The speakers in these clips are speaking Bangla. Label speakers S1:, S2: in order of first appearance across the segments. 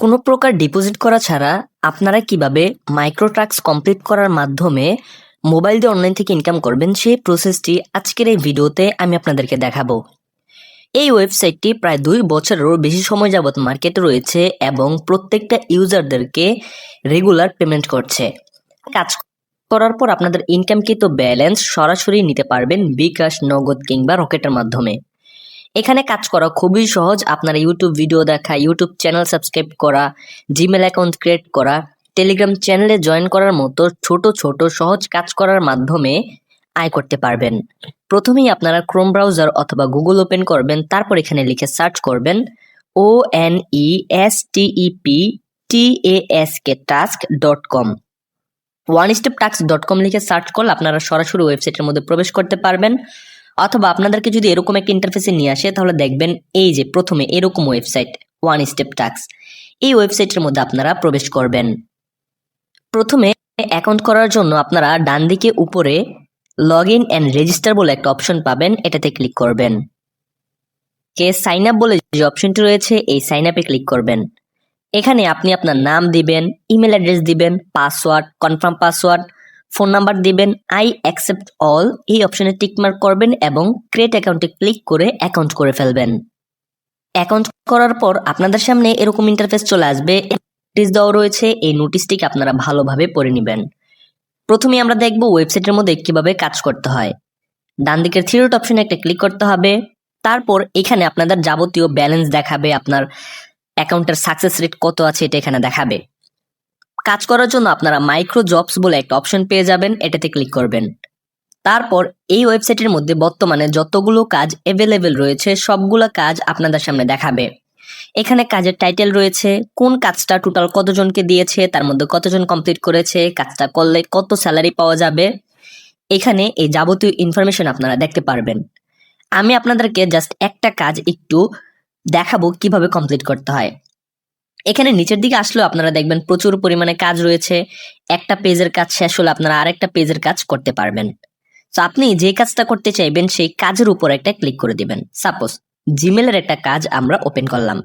S1: কোনো প্রকার ডিপোজিট করা ছাড়া আপনারা কিভাবে মাইক্রো টাস্ক কমপ্লিট করার মাধ্যমে মোবাইল দিয়ে অনলাইন থেকে ইনকাম করবেন সেই প্রসেসটি আজকের এই ভিডিওতে আমি আপনাদেরকে দেখাবো। এই ওয়েবসাইটটি প্রায় 2 বছরেরও বেশি সময় যাবৎ মার্কেটে রয়েছে এবং প্রত্যেকটা ইউজারদেরকে রেগুলার পেমেন্ট করছে। কাজ করার পর আপনাদের ইনকামকৃত ব্যালেন্স সরাসরি নিতে পারবেন বিকাশ, নগদ কিংবা রকেটের মাধ্যমে। এখানে কাজ করা খুবই সহজ। আপনারা ইউটিউব ভিডিও দেখা, ইউটিউব চ্যানেল সাবস্ক্রাইব করা, জিমেল অ্যাকাউন্ট ক্রিয়েট করা, টেলিগ্রাম চ্যানেলে জয়েন করার মতো ছোট ছোট সহজ কাজ করার মাধ্যমে আয় করতে পারবেন। প্রথমেই আপনারা ক্রোম ব্রাউজার অথবা গুগল ওপেন করবেন, তারপর এখানে লিখে সার্চ করবেন onesteptask.com। onesteptask.com লিখে সার্চ করলে আপনারা সরাসরি ওয়েবসাইটের মধ্যে প্রবেশ করতে পারবেন। অথবা আপনাদেরকে যদি এরকম একটা ইন্টারফেসে নিয়ে আসে তাহলে দেখবেন এই যে প্রথমে এরকম ওয়েবসাইট ওয়ান স্টেপ টাস্ক, এই ওয়েবসাইটের মধ্যে আপনারা প্রবেশ করবেন। প্রথমে অ্যাকাউন্ট করার জন্য আপনারা ডান দিকে উপরে লগ ইন অ্যান্ড রেজিস্টার বলে একটা অপশন পাবেন, এটাতে ক্লিক করবেন। সাইন আপ বলে যে অপশনটি রয়েছে এই সাইন আপে ক্লিক করবেন। এখানে আপনি আপনার নাম দিবেন, ইমেল অ্যাড্রেস দিবেন, password, confirm password, phone number দিবেন, আই অ্যাকসেপ্ট অল এই অপশনে টিকমার্ক করবেন এবং ক্রিয়েট অ্যাকাউন্টে ক্লিক করে অ্যাকাউন্ট করে ফেলবেন। অ্যাকাউন্ট করার পর আপনাদের সামনে এরকম ইন্টারফেস চলে আসবে। নোটিশ দেওয়া রয়েছে, এই নোটিশটিকে আপনারা ভালোভাবে পড়ে নেবেন। প্রথমে আমরা দেখব ওয়েবসাইটের মধ্যে কিভাবে কাজ করতে হয়। ডান দিকের থ্রি ডট অপশনে একটা ক্লিক করতে হবে। তারপর এখানে আপনাদের যাবতীয় ব্যালেন্স দেখাবে, আপনার অ্যাকাউন্টের সাকসেস রেট কত আছে এটা এখানে দেখাবে। কাজ করার জন্য আপনারা মাইক্রো জবস বলে একটা অপশন পেয়ে যাবেন, এটাতে ক্লিক করবেন। তারপর এই ওয়েবসাইটের মধ্যে বর্তমানে যতগুলো কাজ অ্যাভেলেবেল রয়েছে সবগুলো কাজ আপনাদের সামনে দেখাবে। এখানে কাজের টাইটেল রয়েছে, কোন কাজটা টোটাল কতজনকে দিয়েছে, তার মধ্যে কতজন কমপ্লিট করেছে, কাজটা করলে কত স্যালারি পাওয়া যাবে, এখানে এই যাবতীয় ইনফরমেশন আপনারা দেখতে পারবেন। আমি আপনাদেরকে জাস্ট একটা কাজ একটু দেখাবো কিভাবে কমপ্লিট করতে হয়। এখানে নিচের দিকে আসলেও আপনারা দেখবেন প্রচুর পরিমাণে কাজ রয়েছে। একটা পেজের কাজ শেষ হলে আপনারা আরেকটা পেজের কাজ করতে পারবেন। তো আপনি যে কাজটা করতে চাইবেন সেই কাজের উপর একটা ক্লিক করে দিবেন। সাপোজ জিমেলের একটা কাজ আমরা ওপেন করলাম।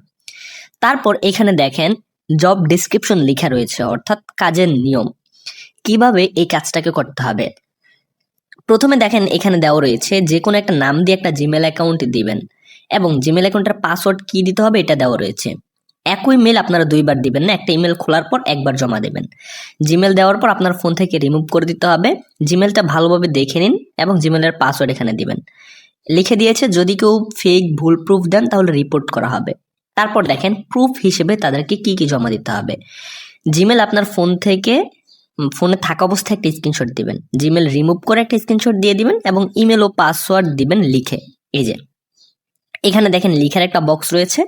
S1: তারপর এখানে দেখেন জব ডেসক্রিপশন লেখা রয়েছে, অর্থাৎ কাজের নিয়ম, কিভাবে এই কাজটাকে করতে হবে। প্রথমে দেখেন এখানে দেওয়া রয়েছে যে কোনো একটা নাম দিয়ে একটা জিমেল অ্যাকাউন্ট দিবেন এবং জিমেল অ্যাকাউন্টের পাসওয়ার্ড কি দিতে হবে এটা দেওয়া রয়েছে। একই মেল আপনারা 2 বার দিবেন না, একটা ইমেল খোলার পর একবার জমা দেবেন। জিমেল দেওয়ার পর আপনার ফোন থেকে রিমুভ করে দিতে হবে। জিমেলটা ভালোভাবে দেখে নিন এবং জিমেলের পাসওয়ার্ড এখানে দিবেন। লিখে দিয়েছে যদি কেউ ফেক ভুল প্রুফ দেন তাহলে রিপোর্ট করা হবে। তারপর দেখেন প্রুফ হিসেবে তাদেরকে কি কি জমা দিতে হবে। জিমেল আপনার ফোন থেকে ফোনে থাকা অবস্থায় একটা স্ক্রিনশট দিবেন, জিমেল রিমুভ করে একটা স্ক্রিনশট দিয়ে দিবেন এবং ইমেল ও পাসওয়ার্ড দিবেন লিখে। এই যে এখানে দেখেন লিখার একটা বক্স রয়েছে,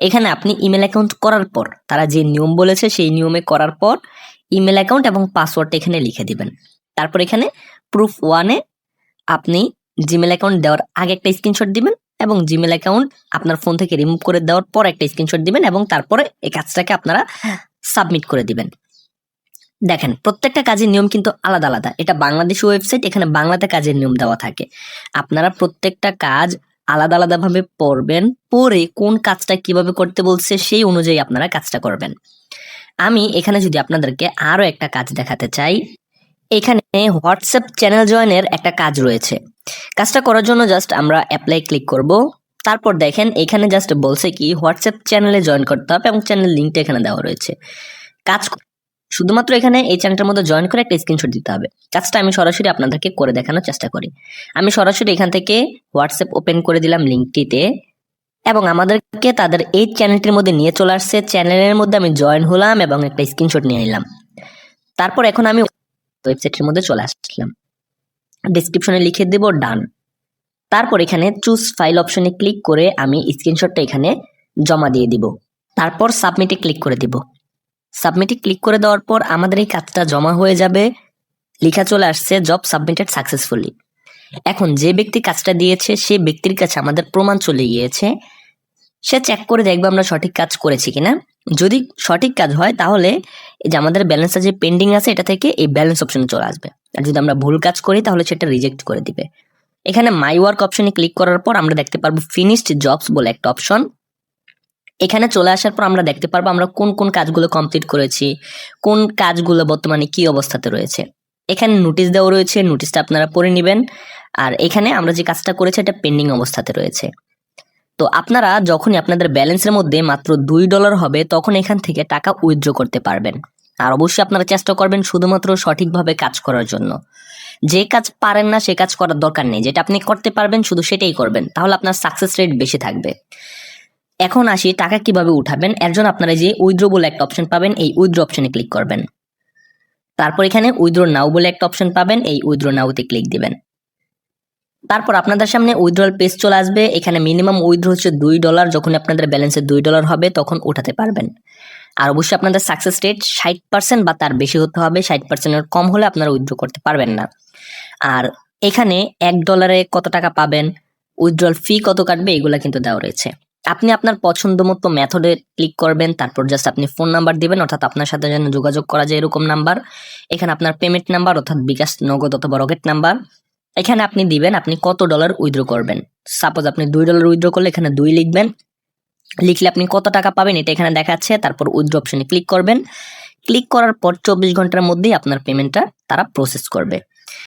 S1: এখানে আপনি ইমেল অ্যাকাউন্ট করার পর তারা যে নিয়ম বলেছে সেই নিয়মে করার পর ইমেল অ্যাকাউন্ট এবং পাসওয়ার্ডটা এখানে লিখে দিবেন। তারপর এখানে প্রুফ 1-এ আপনি জিমেল অ্যাকাউন্ট দেওয়ার আগে একটা স্ক্রিনশট দিবেন এবং জিমেল অ্যাকাউন্ট আপনার ফোন থেকে রিমুভ করে দেওয়ার পর একটা স্ক্রিনশট দিবেন এবং তারপরে এই কাজটাকে আপনারা সাবমিট করে দিবেন। দেখেন প্রত্যেকটা কাজের নিয়ম কিন্তু আলাদা আলাদা। এটা বাংলাদেশি ওয়েবসাইট, এখানে বাংলাতে কাজের নিয়ম দেওয়া থাকে। আপনারা প্রত্যেকটা কাজ আলাদা আলাদাভাবে পড়বেন, পড়ে কোন কাজটা কিভাবে করতে বলছে সেই অনুযায়ী আপনারা কাজটা করবেন। আমি এখানে যদি আপনাদেরকে আরো একটা কাজ দেখাতে চাই, এখানে হোয়াটসঅ্যাপ চ্যানেল জয়েনের একটা কাজ রয়েছে। কাজটা করার জন্য জাস্ট আমরা অ্যাপ্লাই ক্লিক করব। তারপর দেখেন এখানে জাস্ট বলছে কি হোয়াটসঅ্যাপ চ্যানেলে জয়েন করতে হবে এবং চ্যানেল লিঙ্কটা এখানে দেওয়া রয়েছে। কাজ শুধুমাত্র এখানে এই চ্যানেলটার মধ্যে জয়েন করে একটা স্ক্রিনশট দিতে হবে। কাজটা আমি সরাসরি আপনাদেরকে করে দেখানোর চেষ্টা করি। আমি সরাসরি এখান থেকে হোয়াটসঅ্যাপ ওপেন করে দিলাম লিঙ্কটিতে এবং আমাদেরকে তাদের এই চ্যানেলটির মধ্যে নিয়ে চলে আসছে। চ্যানেলের মধ্যে আমি জয়েন হলাম এবং একটা স্ক্রিনশট নিয়ে নিলাম। তারপর এখন আমি ওয়েবসাইটের মধ্যে চলে আসলাম, ডেসক্রিপশনে লিখে দেব ডান। তারপর এখানে চুজ ফাইল অপশনে ক্লিক করে আমি স্ক্রিনশটটা এখানে জমা দিয়ে দিব। তারপর সাবমিটে ক্লিক করে দিব। সাবমিটে ক্লিক করে দেওয়ার পর আমাদের এই কাজটা জমা হয়ে যাবে, লেখা চলে আসছে জব সাবমিটেড সাকসেসফুলি। এখন যে ব্যক্তি কাজটা দিয়েছে সে ব্যক্তির কাছে আমাদের প্রমাণ চলে গিয়েছে, সে চেক করে দেখবে আমরা সঠিক কাজ করেছি কিনা। যদি সঠিক কাজ হয় তাহলে এই যে আমাদের ব্যালেন্সটা যে পেন্ডিং আছে এটা থেকে এই ব্যালেন্স অপশনে চলে আসবে, আর যদি আমরা ভুল কাজ করি তাহলে সেটা রিজেক্ট করে দিবে। এখানে মাই ওয়ার্ক অপশনে ক্লিক করার পর আমরা দেখতে পারবো ফিনিশড জবস বলে একটা অপশন, এখানে চলে আসার পর আমরা দেখতে পারবো আমরা কোন কোন কাজগুলো কমপ্লিট করেছি, কোন কাজগুলো বর্তমানে কি অবস্থাতে রয়েছে। এখানে নোটিশ দেওয়া রয়েছে, নোটিশটা আপনারা পড়ে নেবেন। আর এখানে আমরা যে কাজটা করেছি এটা পেন্ডিং অবস্থাতে রয়েছে। তো আপনারা যখনই আপনাদের ব্যালেন্সের মধ্যে মাত্র $2 হবে তখন এখান থেকে টাকা উইথড্র করতে পারবেন। আর অবশ্যই আপনারা চেষ্টা করবেন শুধুমাত্র সঠিকভাবে কাজ করার জন্য। যে কাজ পারেন না সে কাজ করার দরকার নেই, যেটা আপনি করতে পারবেন শুধু সেটাই করবেন, তাহলে আপনার সাকসেস রেট বেশি থাকবে। এখন আসি টাকা কিভাবে উঠাবেন। এর জন্য আপনারা যে উইথড্র বলে একটা অপশন পাবেন, এই উইথড্র অপশনে ক্লিক করবেন। তারপর এখানে উইথড্র নাও বলে একটা অপশন পাবেন, এই উইথড্র নাওতে ক্লিক দিবেন। তারপর আপনাদের সামনে উইথড্রল পেজ চলে আসবে। এখানে মিনিমাম উইথড্র হচ্ছে $2। যখন আপনাদের ব্যালেন্সে $2 হবে তখন উঠাতে পারবেন। আর অবশ্যই আপনাদের সাকসেস রেট 60% বা তার বেশি হতে হবে। 60%-এর কম হলে আপনারা উইথড্র করতে পারবেন না। আর এখানে $1 কত টাকা পাবেন, উইথড্রল ফি কত কাটবে, এগুলা কিন্তু দেওয়া রয়েছে। আপনি আপনার পছন্দ মতো মেথডে ক্লিক করবেন, তারপর জাস্ট আপনি ফোন নাম্বার দিবেন, অর্থাৎ আপনার সাথে যেন যোগাযোগ করা যায় এরকম নাম্বার। এখানে আপনার পেমেন্ট নাম্বার অর্থাৎ বিকাশ, নগদ অথবা রকেট নাম্বার এখানে আপনি দিবেন আপনি কত ডলার উইথড্র করবেন। সাপোজ আপনি $2 উইথড্র করলে এখানে 2 লিখবেন। লিখলে আপনি কত টাকা পাবেন এটা এখানে দেখাচ্ছে। তারপর উইথড্র অপশনে ক্লিক করবেন। ক্লিক করার পর 24 ঘন্টার মধ্যেই আপনার পেমেন্টটা তারা প্রসেস করবে।